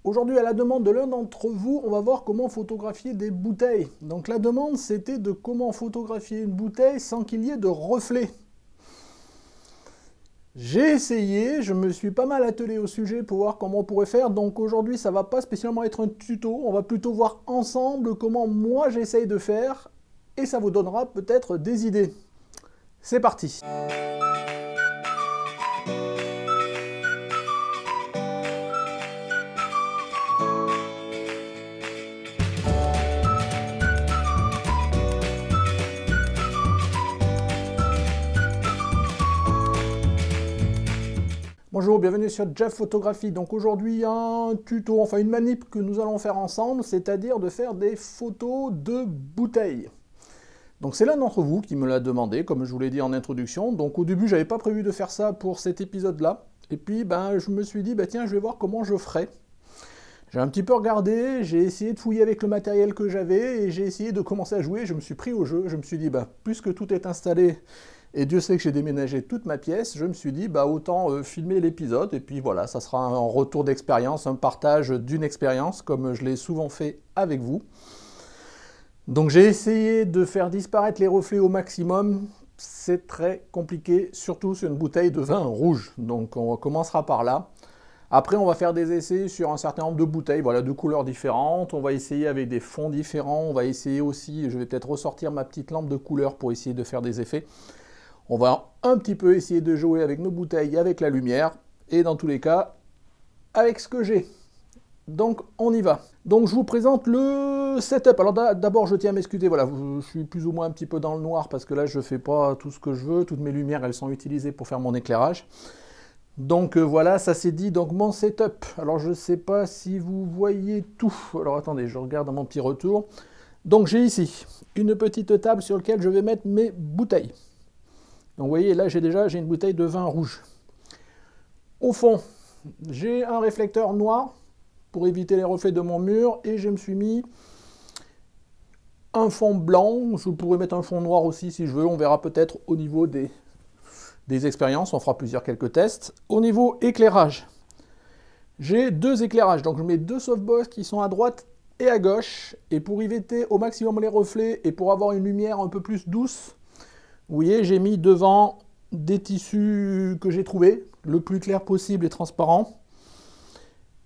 Aujourd'hui, à la demande de l'un d'entre vous, on va voir comment photographier des bouteilles. Donc la demande, c'était de comment photographier une bouteille sans qu'il y ait de reflets. J'ai essayé, je me suis pas mal attelé au sujet pour voir comment on pourrait faire. Donc aujourd'hui, ça va pas spécialement être un tuto, on va plutôt voir ensemble comment moi j'essaye de faire et ça vous donnera peut-être des idées. C'est parti! Bonjour, bienvenue sur Jeff Photographie. Donc aujourd'hui un tuto, enfin une manip que nous allons faire ensemble, c'est-à-dire de faire des photos de bouteilles. Donc c'est l'un d'entre vous qui me l'a demandé, comme je vous l'ai dit en introduction. Donc au début j'avais pas prévu de faire ça pour cet épisode-là. Et puis je me suis dit, tiens, je vais voir comment je ferai. J'ai un petit peu regardé, j'ai essayé de fouiller avec le matériel que j'avais et j'ai essayé de commencer à jouer. Je me suis pris au jeu, je me suis dit, puisque tout est installé, et Dieu sait que j'ai déménagé toute ma pièce, je me suis dit, autant filmer l'épisode, et puis voilà, ça sera un retour d'expérience, un partage d'une expérience, comme je l'ai souvent fait avec vous. Donc j'ai essayé de faire disparaître les reflets au maximum, c'est très compliqué, surtout sur une bouteille de vin rouge, donc on commencera par là. Après, on va faire des essais sur un certain nombre de bouteilles, voilà, de couleurs différentes. On va essayer avec des fonds différents. On va essayer aussi, je vais peut-être ressortir ma petite lampe de couleur pour essayer de faire des effets. On va un petit peu essayer de jouer avec nos bouteilles, avec la lumière, et dans tous les cas, avec ce que j'ai. Donc, on y va. Donc, je vous présente le setup. Alors, d'abord, je tiens à m'excuser. Voilà, je suis plus ou moins un petit peu dans le noir parce que là, je ne fais pas tout ce que je veux. Toutes mes lumières, elles sont utilisées pour faire mon éclairage. Donc voilà, ça c'est dit, donc mon setup. Alors je ne sais pas si vous voyez tout. Alors attendez, je regarde dans mon petit retour. Donc j'ai ici une petite table sur laquelle je vais mettre mes bouteilles. Donc vous voyez, là j'ai une bouteille de vin rouge. Au fond, j'ai un réflecteur noir pour éviter les reflets de mon mur et je me suis mis un fond blanc. Je pourrais mettre un fond noir aussi si je veux, on verra peut-être au niveau des expériences, on fera quelques tests. Au niveau éclairage, j'ai deux éclairages, donc je mets deux softbox qui sont à droite et à gauche, et pour éviter au maximum les reflets et pour avoir une lumière un peu plus douce, vous voyez, j'ai mis devant des tissus que j'ai trouvés, le plus clair possible et transparent.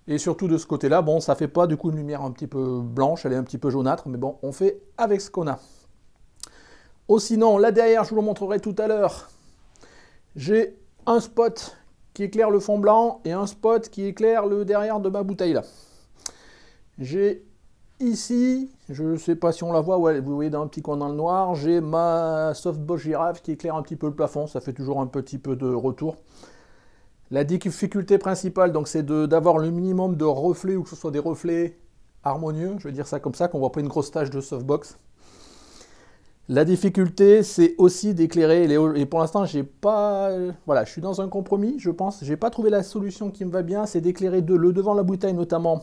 Et surtout de ce côté-là, bon, ça fait pas du coup une lumière un petit peu blanche, elle est un petit peu jaunâtre, mais bon, on fait avec ce qu'on a. Oh, sinon, là derrière, je vous le montrerai tout à l'heure, j'ai un spot qui éclaire le fond blanc et un spot qui éclaire le derrière de ma bouteille là. J'ai ici, je ne sais pas si on la voit, ouais, vous voyez dans un petit coin dans le noir, j'ai ma softbox girafe qui éclaire un petit peu le plafond, ça fait toujours un petit peu de retour. La difficulté principale, donc, c'est d'avoir le minimum de reflets, ou que ce soit des reflets harmonieux, je vais dire ça comme ça, qu'on ne voit pas une grosse tache de softbox. La difficulté, c'est aussi d'éclairer, et pour l'instant, j'ai pas, voilà, je suis dans un compromis, je pense, j'ai pas trouvé la solution qui me va bien, c'est d'éclairer le devant de la bouteille notamment,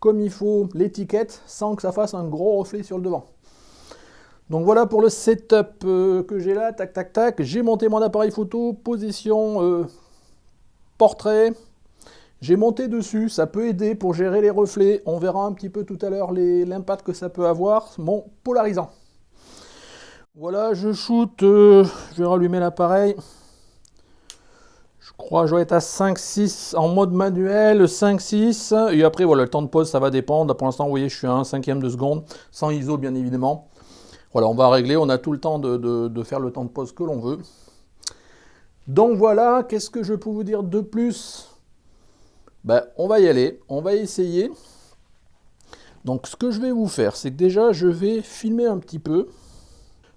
comme il faut, l'étiquette, sans que ça fasse un gros reflet sur le devant. Donc voilà pour le setup que j'ai là, tac tac tac, j'ai monté mon appareil photo, position portrait, j'ai monté dessus, ça peut aider pour gérer les reflets, on verra un petit peu tout à l'heure l'impact que ça peut avoir, mon polarisant. Voilà, je shoot, je vais rallumer l'appareil. Je crois que je vais être à 5-6 en mode manuel, 5-6. Et après, voilà, le temps de pause, ça va dépendre. Pour l'instant, vous voyez, je suis à 1/5 de seconde, sans ISO, bien évidemment. Voilà, on va régler, on a tout le temps de faire le temps de pause que l'on veut. Donc voilà, qu'est-ce que je peux vous dire de plus? On va y aller, on va essayer. Donc ce que je vais vous faire, c'est que déjà, je vais filmer un petit peu.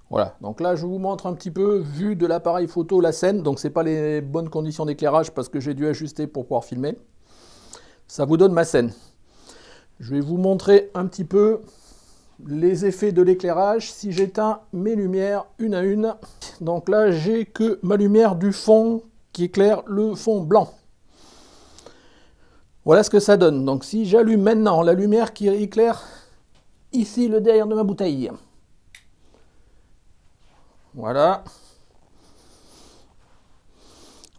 Voilà, donc là je vous montre un petit peu, vue de l'appareil photo, la scène, donc c'est pas les bonnes conditions d'éclairage parce que j'ai dû ajuster pour pouvoir filmer. Ça vous donne ma scène. Je vais vous montrer un petit peu les effets de l'éclairage si j'éteins mes lumières une à une. Donc là j'ai que ma lumière du fond qui éclaire le fond blanc. Voilà ce que ça donne. Donc si j'allume maintenant la lumière qui éclaire ici le derrière de ma bouteille. Voilà.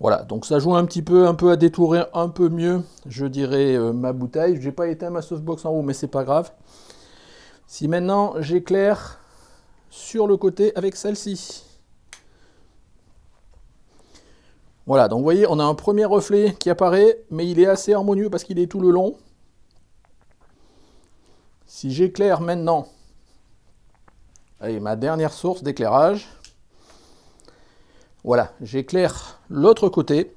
Voilà, donc ça joue un peu à détourer un peu mieux, je dirais, ma bouteille. J'ai pas éteint ma softbox en haut, mais c'est pas grave. Si maintenant j'éclaire sur le côté avec celle-ci. Voilà, donc vous voyez, on a un premier reflet qui apparaît, mais il est assez harmonieux parce qu'il est tout le long. Si j'éclaire maintenant, allez, ma dernière source d'éclairage, voilà, j'éclaire l'autre côté.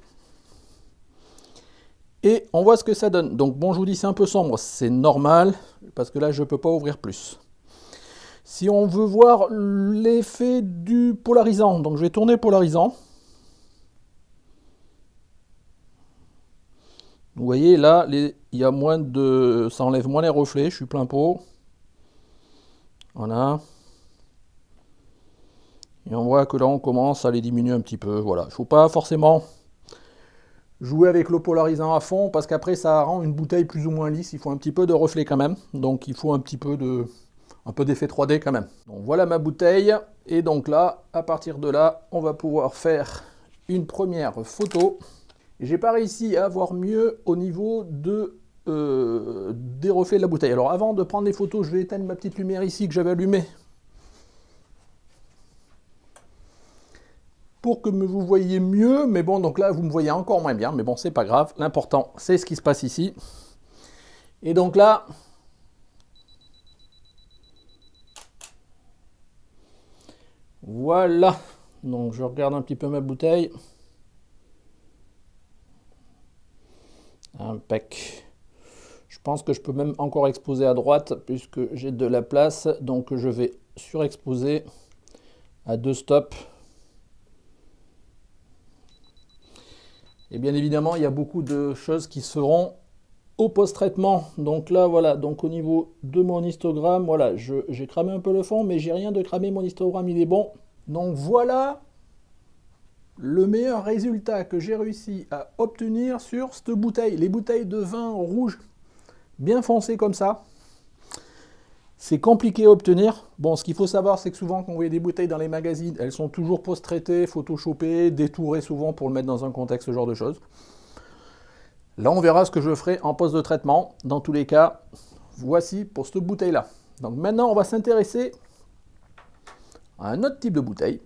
Et on voit ce que ça donne. Donc bon, je vous dis, c'est un peu sombre, c'est normal, parce que là, je ne peux pas ouvrir plus. Si on veut voir l'effet du polarisant, donc je vais tourner polarisant. Vous voyez, là, il y a moins de... ça enlève moins les reflets, je suis plein pot. Voilà. Et on voit que là, on commence à les diminuer un petit peu. Voilà, il ne faut pas forcément jouer avec le polarisant à fond, parce qu'après, ça rend une bouteille plus ou moins lisse. Il faut un petit peu de reflet quand même. Donc, il faut un peu d'effet 3D quand même. Donc, voilà ma bouteille. Et donc là, à partir de là, on va pouvoir faire une première photo. J'ai pas réussi à voir mieux au niveau des reflets de la bouteille. Alors avant de prendre les photos, je vais éteindre ma petite lumière ici que j'avais allumée pour que vous voyez mieux. Mais bon, donc là, vous me voyez encore moins bien. Mais bon, c'est pas grave. L'important, c'est ce qui se passe ici. Et donc là, voilà. Donc je regarde un petit peu ma bouteille. Impec. Je pense que je peux même encore exposer à droite puisque j'ai de la place. Donc je vais surexposer à 2 stops. Et bien évidemment, il y a beaucoup de choses qui seront au post-traitement. Donc là, voilà, donc au niveau de mon histogramme, voilà, j'ai cramé un peu le fond, mais j'ai rien de cramé, mon histogramme, il est bon. Donc voilà le meilleur résultat que j'ai réussi à obtenir sur cette bouteille. Les bouteilles de vin rouge bien foncées comme ça, c'est compliqué à obtenir. Bon, ce qu'il faut savoir, c'est que souvent, quand vous voyez des bouteilles dans les magazines, elles sont toujours post-traitées, photoshopées, détourées souvent pour le mettre dans un contexte, ce genre de choses. Là, on verra ce que je ferai en post de traitement. Dans tous les cas, voici pour cette bouteille-là. Donc maintenant, on va s'intéresser à un autre type de bouteille.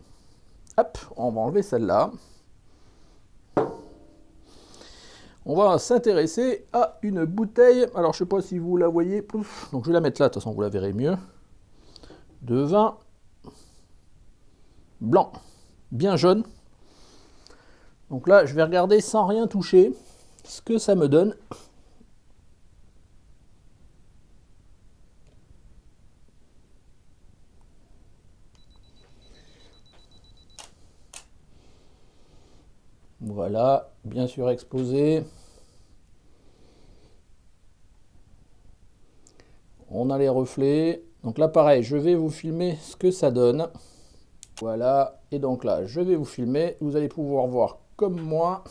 Hop, on va enlever celle-là. On va s'intéresser à une bouteille. Alors, je ne sais pas si vous la voyez. Pouf, donc, je vais la mettre là, de toute façon, vous la verrez mieux. De vin blanc, bien jaune. Donc là, je vais regarder sans rien toucher ce que ça me donne. Voilà, bien sûr exposé. On a les reflets. Donc là, pareil, je vais vous filmer ce que ça donne. Voilà, et donc là, je vais vous filmer. Vous allez pouvoir voir comme moi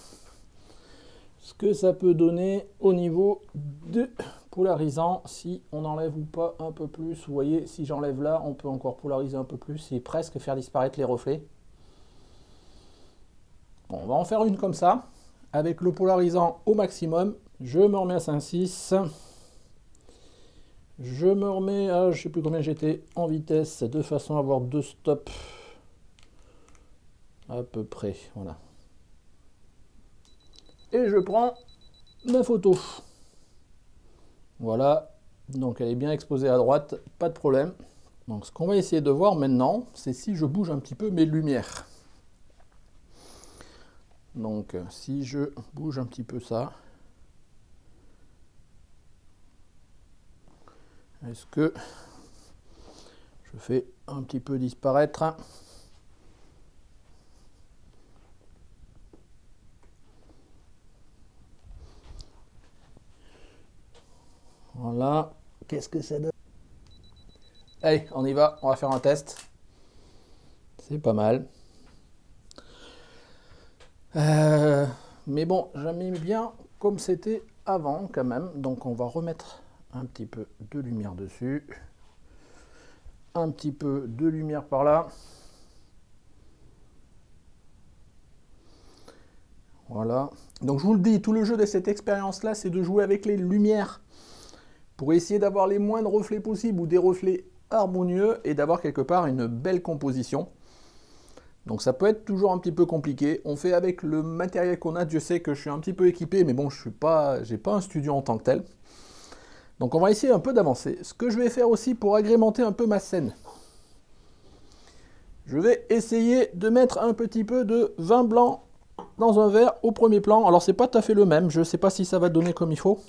ce que ça peut donner au niveau de polarisant, si on enlève ou pas un peu plus. Vous voyez, si j'enlève là, on peut encore polariser un peu plus et presque faire disparaître les reflets. Bon, on va en faire une comme ça, avec le polarisant au maximum. Je me remets à 5,6. Je me remets à, je ne sais plus combien j'étais en vitesse, de façon à avoir 2 stops à peu près. Voilà. Et je prends ma photo. Voilà, donc elle est bien exposée à droite, pas de problème. Donc ce qu'on va essayer de voir maintenant, c'est si je bouge un petit peu mes lumières. Donc si je bouge un petit peu ça, est-ce que je fais un petit peu disparaître? Voilà, qu'est-ce que ça donne? Allez, on y va, on va faire un test. C'est pas mal. Mais bon, j'aime bien comme c'était avant quand même. Donc on va remettre un petit peu de lumière dessus. Un petit peu de lumière par là. Voilà. Donc je vous le dis, tout le jeu de cette expérience-là, c'est de jouer avec les lumières pour essayer d'avoir les moins de reflets possibles ou des reflets harmonieux et d'avoir quelque part une belle composition. Donc ça peut être toujours un petit peu compliqué. On fait avec le matériel qu'on a. Dieu sait que je suis un petit peu équipé, mais bon, j'ai pas un studio en tant que tel. Donc on va essayer un peu d'avancer. Ce que je vais faire aussi pour agrémenter un peu ma scène, je vais essayer de mettre un petit peu de vin blanc dans un verre au premier plan. Alors c'est pas tout à fait le même, je ne sais pas si ça va donner comme il faut.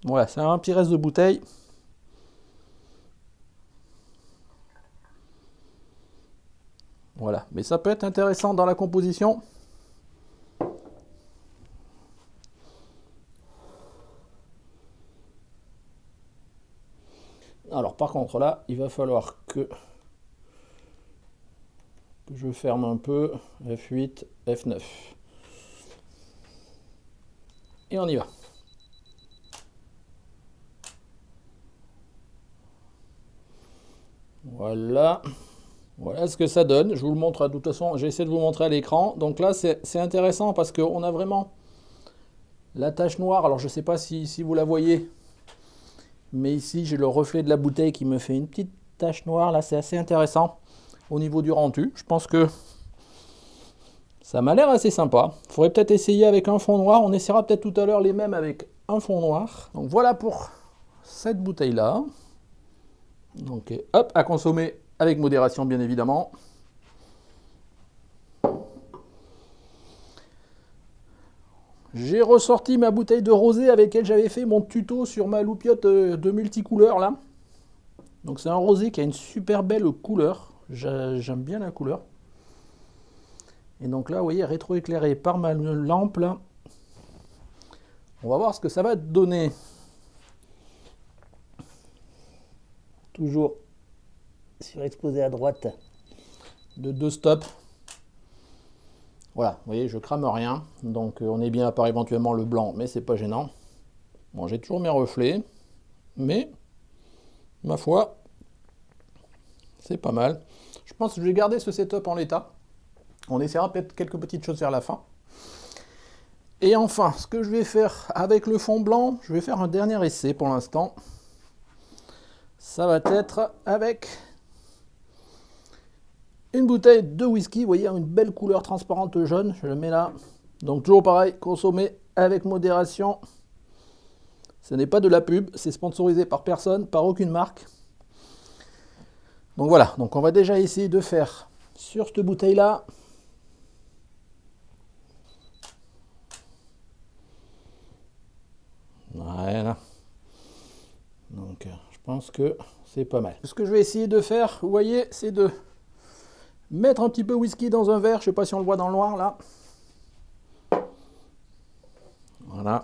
Voilà, c'est un petit reste de bouteille. Voilà, mais ça peut être intéressant dans la composition. Alors par contre là, il va falloir que je ferme un peu. F8, F9. Et on y va. Voilà. Voilà ce que ça donne. Je vous le montre de toute façon. J'ai essayé de vous montrer à l'écran. Donc là, c'est intéressant parce qu'on a vraiment la tache noire. Alors je ne sais pas si vous la voyez. Mais ici, j'ai le reflet de la bouteille qui me fait une petite tache noire. Là, c'est assez intéressant au niveau du rendu. Je pense que ça m'a l'air assez sympa. Il faudrait peut-être essayer avec un fond noir. On essaiera peut-être tout à l'heure les mêmes avec un fond noir. Donc voilà pour cette bouteille-là. Donc hop, à consommer avec modération bien évidemment. J'ai ressorti ma bouteille de rosé avec laquelle j'avais fait mon tuto sur ma loupiote de multicouleurs là. Donc c'est un rosé qui a une super belle couleur. J'aime bien la couleur. Et donc là, vous voyez, rétroéclairé par ma lampe là. On va voir ce que ça va donner. Toujours surexposé à droite de 2 stops. Voilà, vous voyez, je crame rien. Donc on est bien à part éventuellement le blanc, mais c'est pas gênant. Bon, j'ai toujours mes reflets, mais ma foi, c'est pas mal. Je pense que je vais garder ce setup en l'état. On essaiera peut-être quelques petites choses vers la fin. Et enfin, ce que je vais faire avec le fond blanc, je vais faire un dernier essai pour l'instant. Ça va être avec une bouteille de whisky. Vous voyez, une belle couleur transparente jaune. Je le mets là. Donc toujours pareil, consommer avec modération. Ce n'est pas de la pub, c'est sponsorisé par personne, par aucune marque. Donc voilà, donc on va déjà essayer de faire sur cette bouteille-là. Voilà. Donc je pense que c'est pas mal. Ce que je vais essayer de faire, vous voyez, c'est de mettre un petit peu de whisky dans un verre. Je ne sais pas si on le voit dans le noir là. Voilà.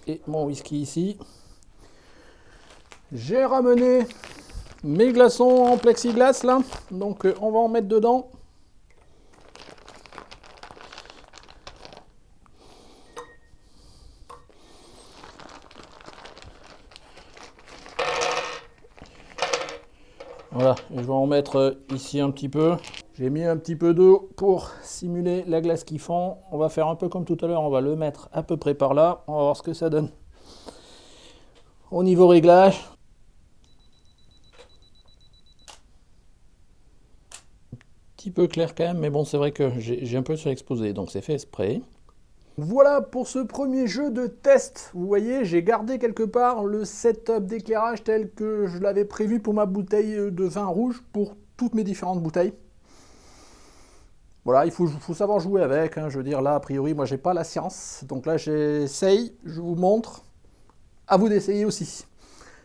Et mon whisky ici. J'ai ramené mes glaçons en plexiglas là. Donc on va en mettre dedans. Voilà, et je vais en mettre ici un petit peu. J'ai mis un petit peu d'eau pour simuler la glace qui fond. On va faire un peu comme tout à l'heure, on va le mettre à peu près par là. On va voir ce que ça donne. Au niveau réglage. Un petit peu clair quand même, mais bon, c'est vrai que j'ai un peu surexposé, donc c'est fait exprès. Voilà pour ce premier jeu de test. Vous voyez, j'ai gardé quelque part le setup d'éclairage tel que je l'avais prévu pour ma bouteille de vin rouge, pour toutes mes différentes bouteilles. Voilà, il faut savoir jouer avec, hein. Je veux dire, là, a priori, moi, j'ai pas la science. Donc là, j'essaye, je vous montre. À vous d'essayer aussi.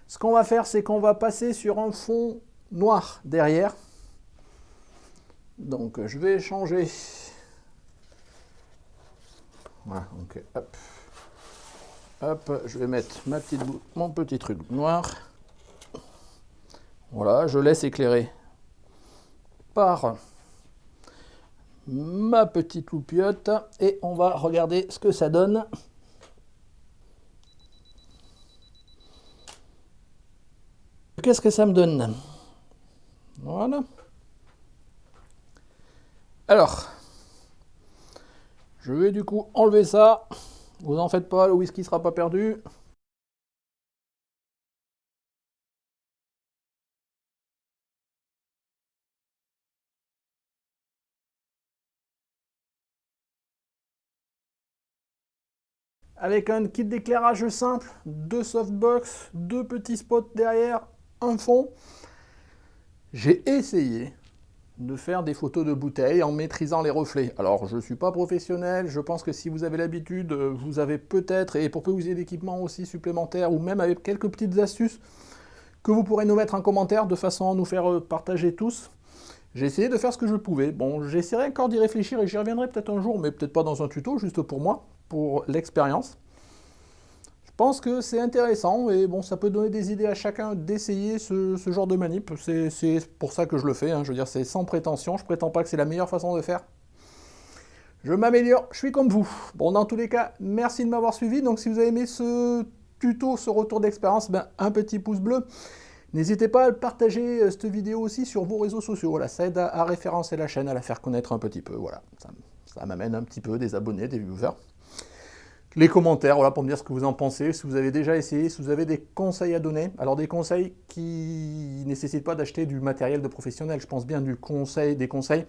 Ce qu'on va faire, c'est qu'on va passer sur un fond noir derrière. Donc, je vais changer. Voilà, donc hop. Hop, je vais mettre mon petit truc noir. Voilà, je laisse éclairer par ma petite loupiote et on va regarder ce que ça donne. Qu'est-ce que ça me donne? Voilà. Alors, je vais du coup enlever ça. Vous en faites pas, le whisky sera pas perdu. Avec un kit d'éclairage simple, deux softbox, deux petits spots derrière, un fond. J'ai essayé de faire des photos de bouteilles en maîtrisant les reflets. Alors, je ne suis pas professionnel, je pense que si vous avez l'habitude, vous avez peut-être, et pour que vous ayez d'équipements aussi supplémentaires, ou même avec quelques petites astuces que vous pourrez nous mettre en commentaire de façon à nous faire partager tous. J'ai essayé de faire ce que je pouvais. Bon, j'essaierai encore d'y réfléchir et j'y reviendrai peut-être un jour, mais peut-être pas dans un tuto, juste pour moi, pour l'expérience. Je pense que c'est intéressant et bon, ça peut donner des idées à chacun d'essayer ce genre de manip. C'est pour ça que je le fais, hein. Je veux dire, c'est sans prétention. Je prétends pas que c'est la meilleure façon de faire. Je m'améliore, je suis comme vous. Bon, dans tous les cas, merci de m'avoir suivi. Donc, si vous avez aimé ce tuto, ce retour d'expérience, ben, un petit pouce bleu. N'hésitez pas à partager cette vidéo aussi sur vos réseaux sociaux. Voilà, ça aide à référencer la chaîne, à la faire connaître un petit peu. Voilà, ça m'amène un petit peu des abonnés, des viewers. Les commentaires, voilà, pour me dire ce que vous en pensez, si vous avez déjà essayé, si vous avez des conseils à donner. Alors des conseils qui ne nécessitent pas d'acheter du matériel de professionnel, je pense bien des conseils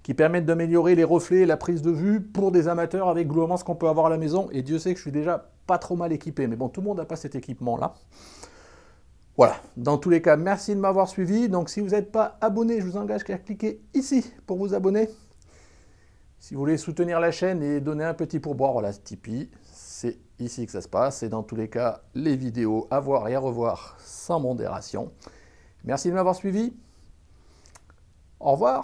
qui permettent d'améliorer les reflets et la prise de vue pour des amateurs avec globalement ce qu'on peut avoir à la maison. Et Dieu sait que je suis déjà pas trop mal équipé, mais bon, tout le monde n'a pas cet équipement-là. Voilà, dans tous les cas, merci de m'avoir suivi. Donc si vous n'êtes pas abonné, je vous engage à cliquer ici pour vous abonner. Si vous voulez soutenir la chaîne et donner un petit pourboire, voilà, Tipeee, c'est ici que ça se passe. Et dans tous les cas, les vidéos à voir et à revoir sans modération. Merci de m'avoir suivi. Au revoir.